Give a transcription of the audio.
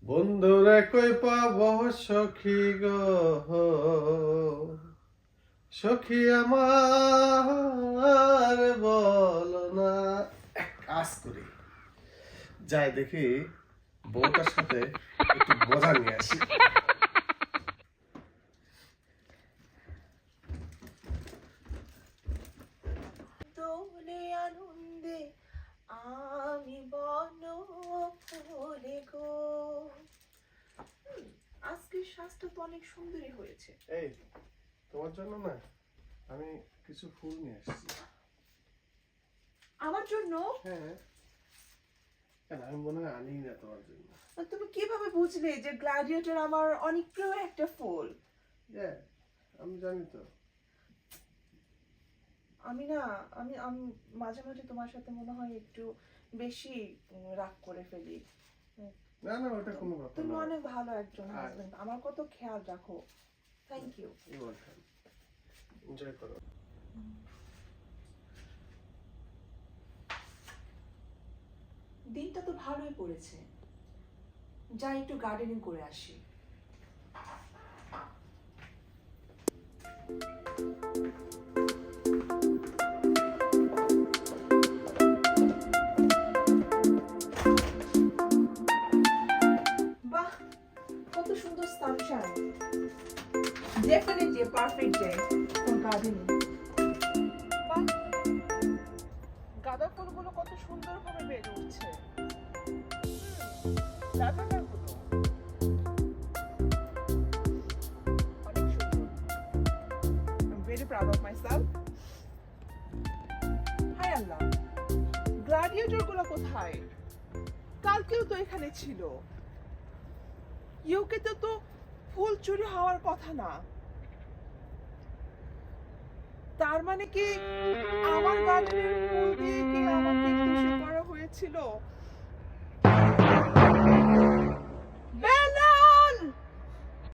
বন্ধুরে কই পাব সখী গো, সখী আমার বলো না। এক কাজ করি, যাই দেখি বউটার সাথে একটু মজা নিয়ে আসি। দোলে আনন্দে আমি বন ফুলে গো। আজকের শ্বাসটা তো অনেক সুন্দরই হয়েছে। এই তোমার জন্য না আমি কিছু ফুল নিয়ে আসছি। আমার জন্য? হ্যাঁ, কেন আমি মনে হয় আনি না তোমার জন্য। তুমি কিভাবে বুঝলে যে গ্ল্যাডিয়েটর আমার অনেক প্রিয় একটা ফুল? আমি জানি তো। আমি না আমি আমি মাঝে মাঝে তোমার সাথে মনে হয় একটু বেশি রাগ করে ফেলি। না না, ওটা কোনো ব্যাপার তুমি না। অনেক ভালো একজন হাজবেন্ড, আমার কত খেয়াল রাখো। Thank you. এনজয় করো। দিনটা তো ভালোই পড়েছে, যাই একটু গার্ডেনিং করে আসি। বাহ, কত সুন্দর Sunshine. Definitely a perfect day for gardening. বাহ, গাঁদা ফুলগুলো কত সুন্দরভাবে বেড়ে উঠছে। ল্যাভেন্ডারগুলো অনেক সুন্দর। I'm very proud of myself. হায় আল্লাহ, গ্ল্যাডিয়েটরগুলো কোথায়? কালকেও তো এখানে ছিল। ইউকেতে তো ফুল চুরি হওয়ার কথা না। তার মানে কি আমার গার্ডেনের ফুল দিয়ে কি আমাকে খুশি করা হয়েছিল?